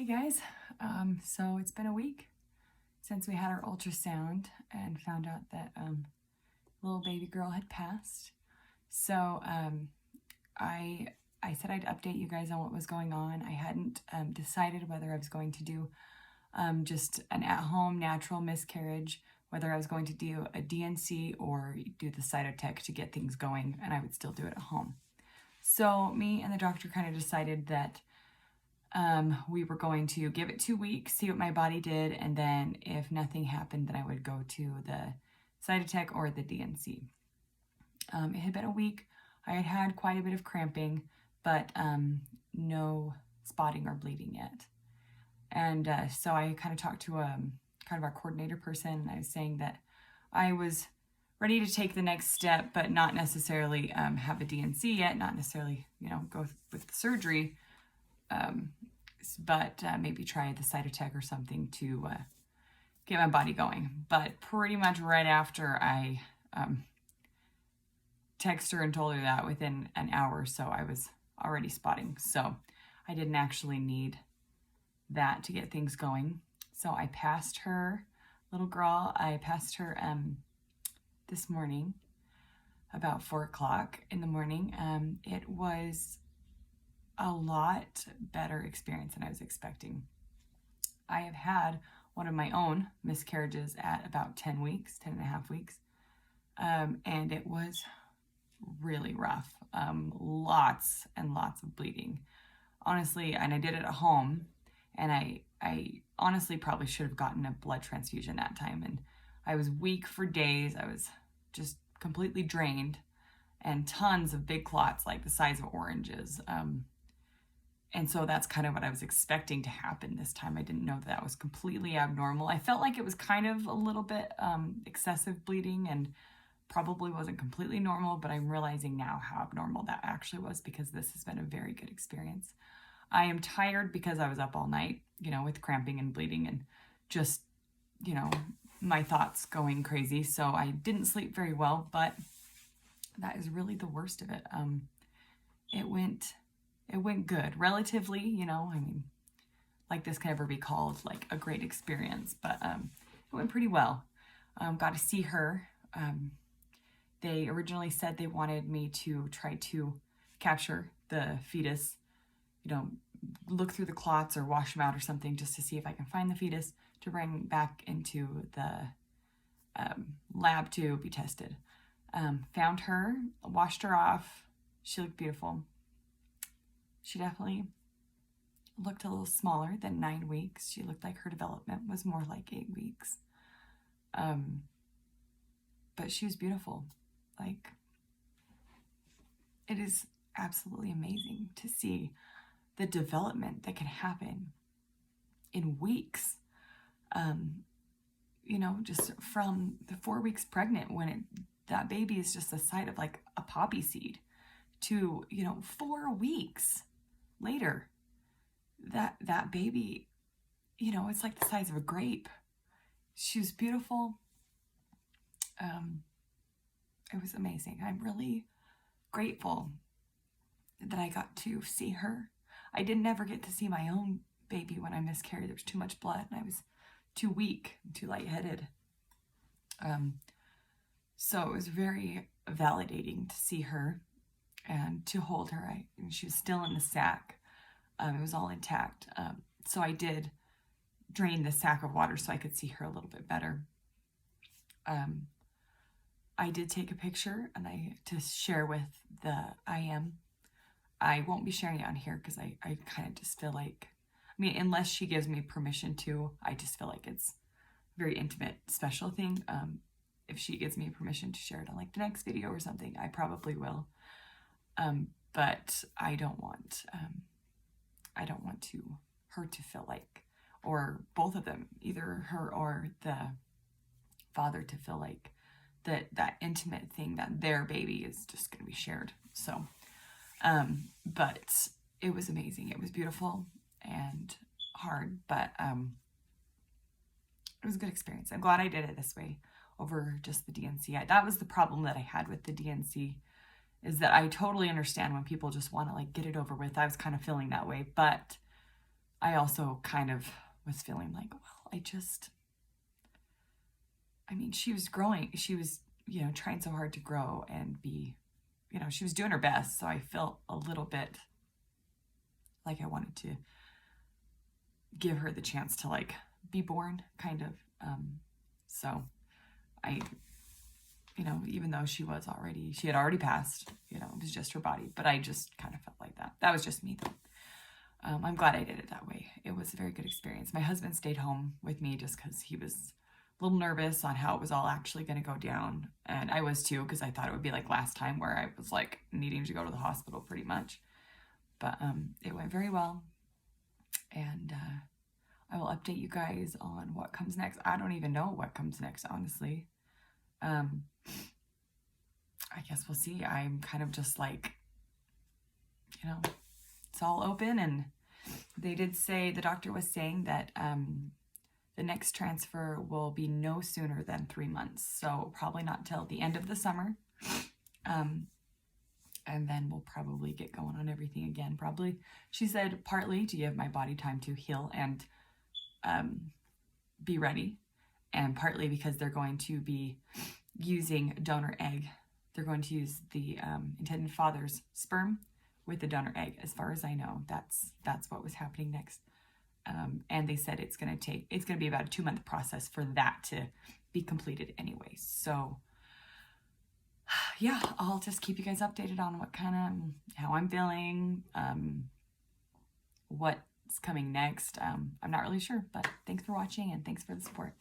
Hey guys, so it's been a week since we had our ultrasound and found out that little baby girl had passed. So I said I'd update you guys on what was going on. I hadn't decided whether I was going to do just an at-home natural miscarriage, whether I was going to do a DNC or do the cytotech to get things going, and I would still do it at home. So me and the doctor kind of decided that we were going to give it 2 weeks, see what my body did, and then if nothing happened, then I would go to the cytotech or the DNC. It had been a week. I had had quite a bit of cramping, but no spotting or bleeding yet. And so I kind of talked to kind of our coordinator person, and I was saying that I was ready to take the next step, but not necessarily have a DNC yet, not necessarily, go with the surgery, but maybe try the cytotech or something to get my body going. But pretty much right after I texted her and told her that, within an hour or so, I was already spotting. So I didn't actually need that to get things going. So I passed her, little girl, I passed her this morning, about 4 o'clock in the morning. It was a lot better experience than I was expecting. I have had one of my own miscarriages at about 10 weeks, 10 and a half weeks. And it was really rough. Lots and lots of bleeding. Honestly, and I did it at home, and I honestly probably should have gotten a blood transfusion that time. And I was weak for days. I was just completely drained and tons of big clots like the size of oranges. And so that's kind of what I was expecting to happen this time. I didn't know that was completely abnormal. I felt like it was kind of a little bit excessive bleeding and probably wasn't completely normal, but I'm realizing now how abnormal that actually was, because this has been a very good experience. I am tired because I was up all night, with cramping and bleeding and just, my thoughts going crazy. So I didn't sleep very well, but that is really the worst of it. It went good, relatively, like this can ever be called like a great experience, but it went pretty well. Got to see her. They originally said they wanted me to try to capture the fetus, look through the clots or wash them out or something, just to see if I can find the fetus to bring back into the lab to be tested. Found her, washed her off. She looked beautiful. She definitely looked a little smaller than 9 weeks. She looked like her development was more like 8 weeks. But she was beautiful. Like, it is absolutely amazing to see the development that can happen in weeks. Just from the 4 weeks pregnant, when that baby is just the size of like a poppy seed, to 4 weeks later, that baby, it's like the size of a grape. She was beautiful. It was amazing. I'm really grateful that I got to see her. I didn't ever get to see my own baby when I miscarried. There was too much blood and I was too weak, too lightheaded. So it was very validating to see her and to hold her. She was still in the sac. It was all intact. So I did drain the sac of water so I could see her a little bit better. I did take a picture to share with the IM. I won't be sharing it on here because I kind of just feel like, unless she gives me permission to, I just feel like it's a very intimate, special thing. If she gives me permission to share it on like the next video or something, I probably will. But I don't want her to feel like, or both of them, either her or the father, to feel like that intimate thing, that their baby is just going to be shared. So, but it was amazing. It was beautiful and hard, but it was a good experience. I'm glad I did it this way over just the DNC. That was the problem that I had with the DNC, is that I totally understand when people just want to like get it over with. I was kind of feeling that way, but I also kind of was feeling like, well, I mean, she was growing. She was, you know, trying so hard to grow and be, you know, she was doing her best. So I felt a little bit like I wanted to give her the chance to like be born, kind of. So I, you know, even though she had already passed, you know, it was just her body, but I just kind of felt like that. That was just me though. I'm glad I did it that way. It was a very good experience. My husband stayed home with me just because he was a little nervous on how it was all actually going to go down. And I was too, because I thought it would be like last time where I was like needing to go to the hospital pretty much. But it went very well. And I will update you guys on what comes next. I don't even know what comes next, honestly. I guess we'll see. I'm kind of just like, you know, it's all open. And they did say, the doctor was saying that the next transfer will be no sooner than 3 months. So probably not till the end of the summer. And then we'll probably get going on everything again. Probably, she said, partly to give my body time to heal and be ready. And partly because they're going to be using donor egg. They're going to use the intended father's sperm with the donor egg. As far as I know, that's what was happening next. And they said it's going to be about a 2-month process for that to be completed anyway. So yeah, I'll just keep you guys updated on how I'm feeling, what's coming next. I'm not really sure, but thanks for watching and thanks for the support.